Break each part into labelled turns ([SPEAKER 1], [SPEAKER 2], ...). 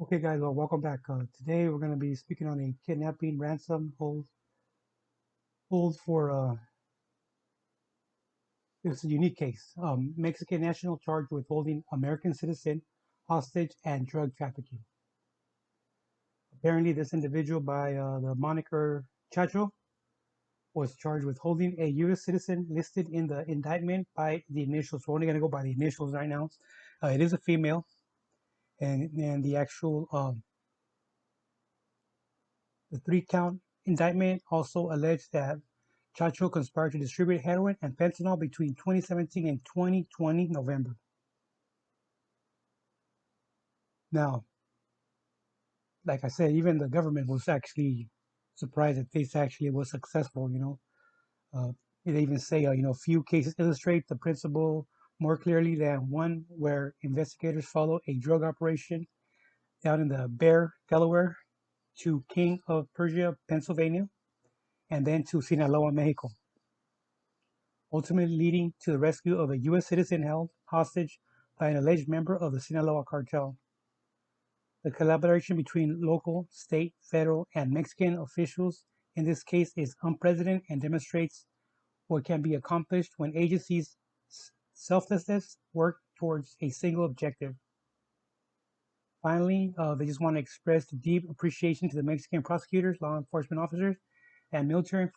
[SPEAKER 1] Okay, guys, well, welcome back. Today we're going to be speaking on a kidnapping ransom hold for it's a unique case. Mexican national charged with holding American citizen hostage and drug trafficking. Apparently, this individual by the moniker Chacho was charged with holding a U.S. citizen listed in the indictment by the initials. We're only going to go by the initials right now. It is a female, and the actual the three-count indictment also alleged that Chacho conspired to distribute heroin and fentanyl between 2017 and 2020 November. Now, like I said, even the government was actually surprised that this actually was successful. Uh, they even say, few cases illustrate the principle more clearly than one where investigators followed a drug operation down in the Bear, Delaware, to King of Persia, Pennsylvania, and then to Sinaloa, Mexico, ultimately leading to the rescue of a U.S. citizen held hostage by an alleged member of the Sinaloa cartel. The collaboration between local, state, federal, and Mexican officials in this case is unprecedented and demonstrates what can be accomplished when agencies selflessly work towards a single objective. Finally, they just want to express deep appreciation to the Mexican prosecutors, law enforcement officers, and military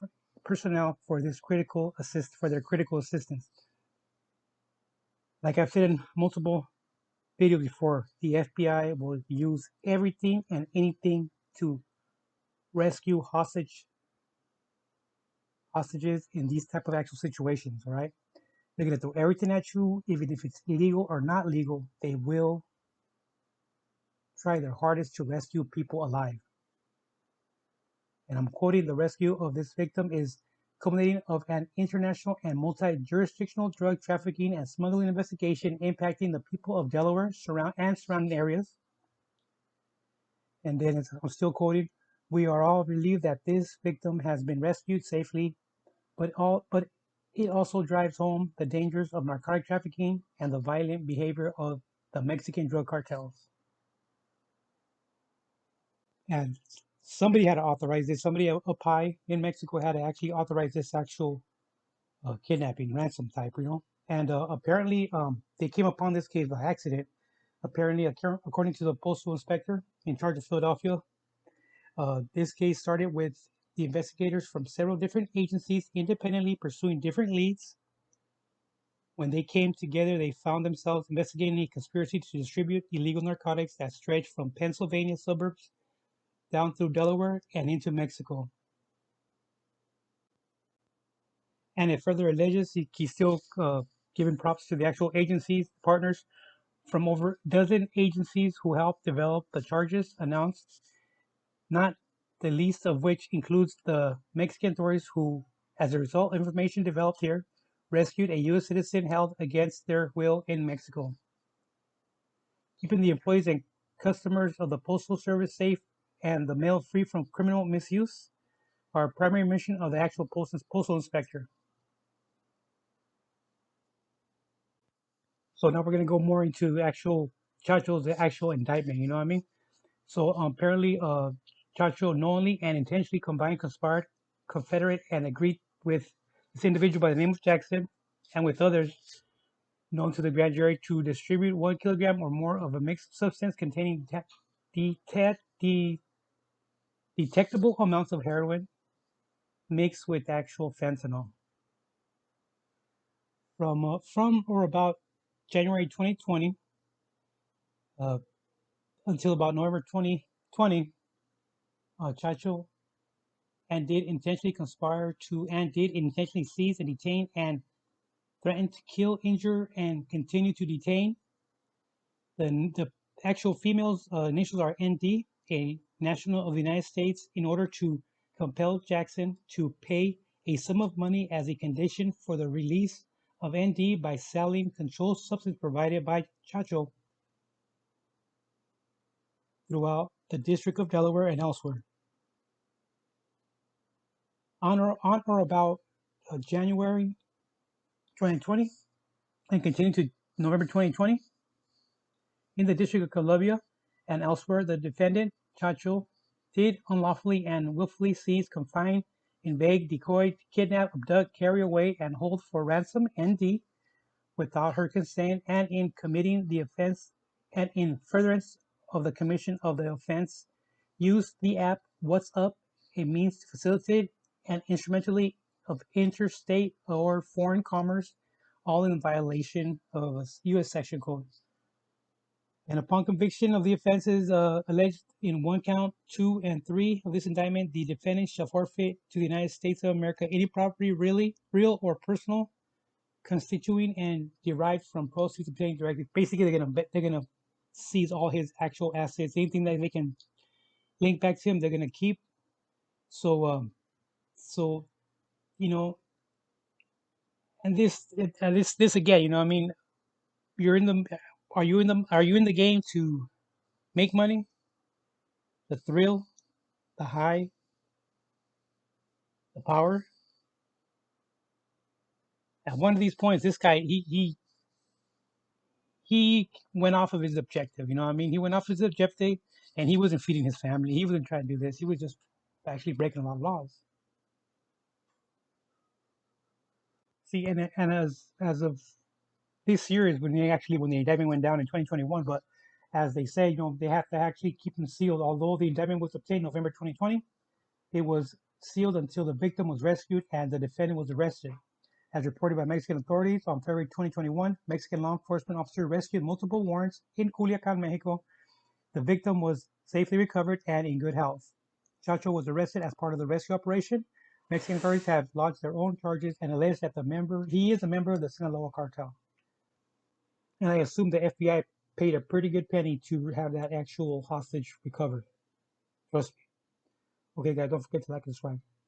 [SPEAKER 1] personnel for their critical assistance. Like I've said in multiple videos before, the FBI will use everything and anything to rescue hostages in these type of actual situations. All right, they're gonna throw everything at you, even if it's illegal or not legal. They will try their hardest to rescue people alive. And I'm quoting: the rescue of this victim is culminating of an international and multi-jurisdictional drug trafficking and smuggling investigation impacting the people of Delaware surrounding areas. And then I'm still quoting: "We are all relieved that this victim has been rescued safely, but it also drives home the dangers of narcotic trafficking and the violent behavior of the Mexican drug cartels." And somebody had to authorize this. Somebody up high in Mexico had to actually authorize this actual kidnapping, ransom type, And apparently, they came upon this case by accident. Apparently, according to the postal inspector in charge of Philadelphia, this case started with the investigators from several different agencies independently pursuing different leads. When they came together, they found themselves investigating a conspiracy to distribute illegal narcotics that stretched from Pennsylvania suburbs down through Delaware and into Mexico. And it further alleges he's still giving props to the actual agencies, partners from over a dozen agencies who helped develop the charges announced, not the least of which includes the Mexican authorities who, as a result of information developed here, rescued a U.S. citizen held against their will in Mexico. Keeping the employees and customers of the Postal Service safe and the mail free from criminal misuse are a primary mission of the actual postal inspector. So now we're going to go more into actual Chacho's actual indictment. You know what I mean? So apparently, Chacho knowingly and intentionally combined, conspired, confederate, and agreed with this individual by the name of Jackson and with others known to the grand jury to distribute 1 kilogram or more of a mixed substance containing detectable amounts of heroin mixed with actual fentanyl. From or about January 2020 uh, until about November 2020, Chacho did intentionally seize and detain and threaten to kill, injure, and continue to detain. The actual female's initials are ND, a national of the United States, in order to compel Jackson to pay a sum of money as a condition for the release of ND by selling controlled substance provided by Chacho throughout the District of Delaware and elsewhere. On or about January 2020 and continued to November 2020, in the District of Columbia, and elsewhere, the defendant, Chacho, did unlawfully and willfully seize, confine, invade, decoy, kidnap, abduct, carry away, and hold for ransom (ND) without her consent, and in committing the offense and in furtherance of the commission of the offense, use the app WhatsApp, a means to facilitate and instrumentally of interstate or foreign commerce, all in violation of U.S. Section Code. And upon conviction of the offenses alleged in one count, 2 and 3 of this indictment, the defendant shall forfeit to the United States of America any property really real or personal constituting and derived from proceeds obtained directly. Basically, they're gonna seize all his actual assets. Anything that they can link back to him, they're gonna keep. So, so you know, and this again, I mean, you're in the, are you in the game to make money, the thrill, the high, the power? At one of these points, this guy, he went off of his objective. I mean, he went off his objective, and he wasn't feeding his family. He wasn't trying to do this. He was just actually breaking a lot of laws. See, and as of this year is when the indictment went down in 2021. But as they say, they have to actually keep them sealed. Although the indictment was obtained November 2020, it was sealed until the victim was rescued and the defendant was arrested. As reported by Mexican authorities on February 2021, Mexican law enforcement officer rescued multiple warrants in Culiacan, Mexico. The victim was safely recovered and in good health. Chacho was arrested as part of the rescue operation. Mexican authorities have lodged their own charges and alleged that he is a member of the Sinaloa cartel. And I assume the FBI paid a pretty good penny to have that actual hostage recovered. Trust me. Okay, guys, don't forget to like and subscribe.